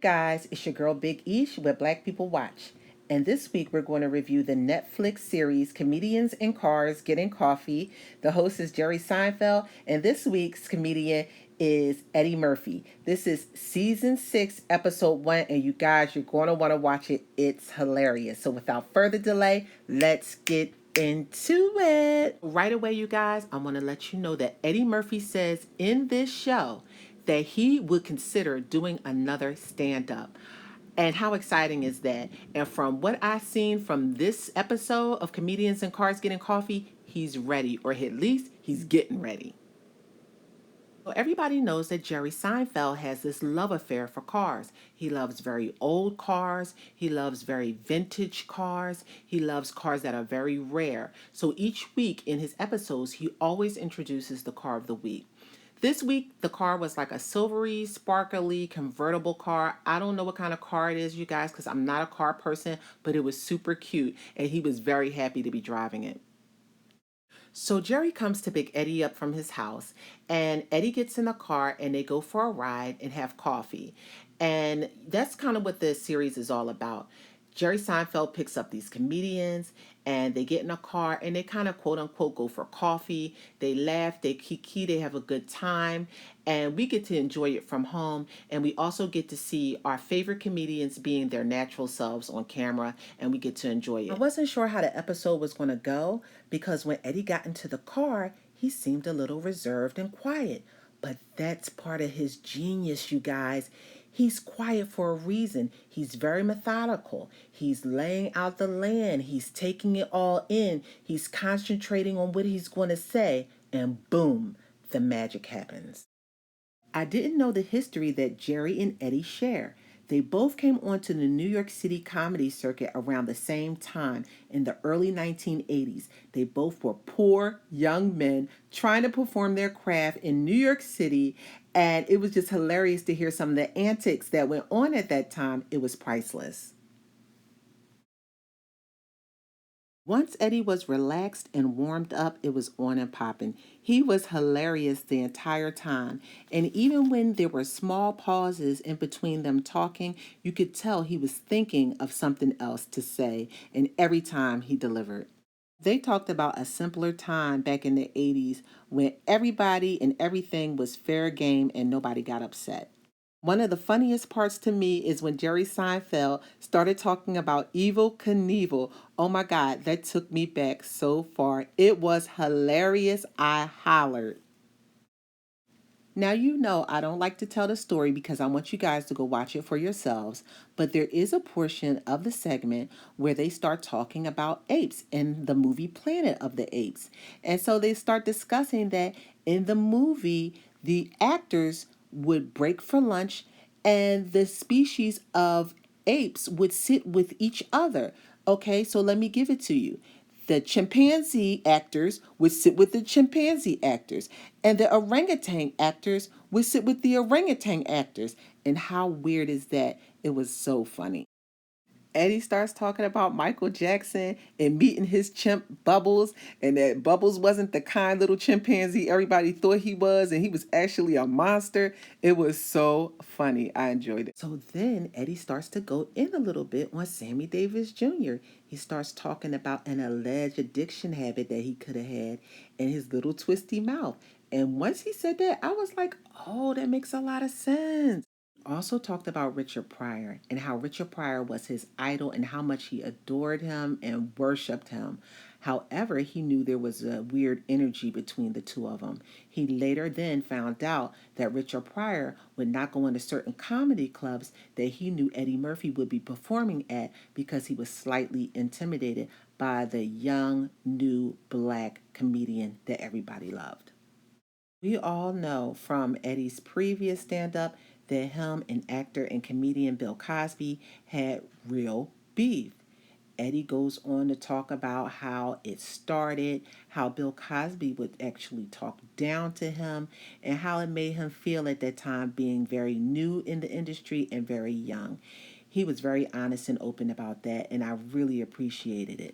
Guys, it's your girl Big Ish with Black People Watch. And this week we're going to review the Netflix series Comedians in Cars Getting Coffee. The host is Jerry Seinfeld, and this week's comedian is Eddie Murphy. This is season 6, episode 1, and you guys, you're going to want to watch it. It's hilarious. So without further delay, let's get into it. Right away, you guys, I want to let you know that Eddie Murphy says in this show that he would consider doing another stand-up. And how exciting is that? And from what I've seen from this episode of Comedians in Cars Getting Coffee, he's ready, or at least he's getting ready. Well, everybody knows that Jerry Seinfeld has this love affair for cars. He loves very old cars. He loves very vintage cars. He loves cars that are very rare. So each week in his episodes, he always introduces the car of the week. This week, the car was like a silvery, sparkly, convertible car. I don't know what kind of car it is, you guys, because I'm not a car person, but it was super cute, and he was very happy to be driving it. So Jerry comes to pick Eddie up from his house, and Eddie gets in the car and they go for a ride and have coffee. And that's kind of what this series is all about. Jerry Seinfeld picks up these comedians and they get in a car and they kind of quote unquote go for coffee. They laugh, they kiki, they have a good time, and we get to enjoy it from home. And we also get to see our favorite comedians being their natural selves on camera, and we get to enjoy it. I wasn't sure how the episode was going to go because when Eddie got into the car, he seemed a little reserved and quiet. But that's part of his genius, you guys. He's quiet for a reason. He's very methodical. He's laying out the land. He's taking it all in. He's concentrating on what he's going to say. And boom, the magic happens. I didn't know the history that Jerry and Eddie share. They both came onto the New York City comedy circuit around the same time in the early 1980s. They both were poor young men trying to perform their craft in New York City, and it was just hilarious to hear some of the antics that went on at that time. It was priceless. Once Eddie was relaxed and warmed up, it was on and popping. He was hilarious the entire time. And even when there were small pauses in between them talking, you could tell he was thinking of something else to say, and every time he delivered. They talked about a simpler time back in the 80s when everybody and everything was fair game and nobody got upset. One of the funniest parts to me is when Jerry Seinfeld started talking about Evil Knievel. Oh my God, that took me back so far. It was hilarious. I hollered. Now, you know, I don't like to tell the story because I want you guys to go watch it for yourselves, but there is a portion of the segment where they start talking about apes in the movie Planet of the Apes. And so they start discussing that in the movie, the actors would break for lunch and the species of apes would sit with each other. Okay, so let me give it to you. The chimpanzee actors would sit with the chimpanzee actors, and the orangutan actors would sit with the orangutan actors. And how weird is that? It was so funny. Eddie starts talking about Michael Jackson and meeting his chimp Bubbles, and that Bubbles wasn't the kind little chimpanzee everybody thought he was, and he was actually a monster. It was so funny. I enjoyed it. So then Eddie starts to go in a little bit on Sammy Davis Jr. He starts talking about an alleged addiction habit that he could have had and his little twisty mouth. And once he said that, I was like, oh, that makes a lot of sense. Also talked about Richard Pryor and how Richard Pryor was his idol and how much he adored him and worshiped him. However, he knew there was a weird energy between the two of them. He later then found out that Richard Pryor would not go into certain comedy clubs that he knew Eddie Murphy would be performing at because he was slightly intimidated by the young, new black comedian that everybody loved. We all know from Eddie's previous stand up that him and actor and comedian Bill Cosby had real beef. Eddie goes on to talk about how it started, how Bill Cosby would actually talk down to him, and how it made him feel at that time being very new in the industry and very young. He was very honest and open about that, and I really appreciated it.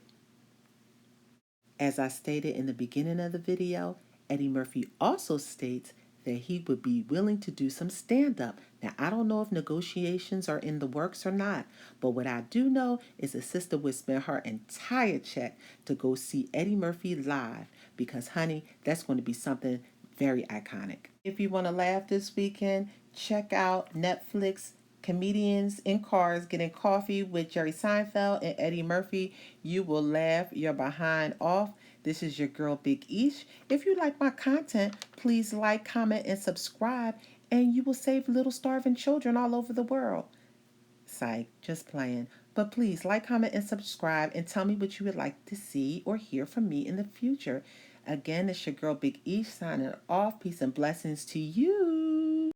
As I stated in the beginning of the video, Eddie Murphy also states that he would be willing to do some stand up. Now, I don't know if negotiations are in the works or not, but what I do know is his sister would spend her entire check to go see Eddie Murphy live because, honey, that's going to be something very iconic. If you want to laugh this weekend, check out Netflix Comedians in Cars Getting Coffee with Jerry Seinfeld and Eddie Murphy. You will laugh your behind off. This is your girl Big Ish. If you like my content, please like, comment, and subscribe, and you will save little starving children all over the world. Psych, just playing. But please like, comment, and subscribe and tell me what you would like to see or hear from me in the future. Again, it's your girl Big Ish signing off. Peace and blessings to you.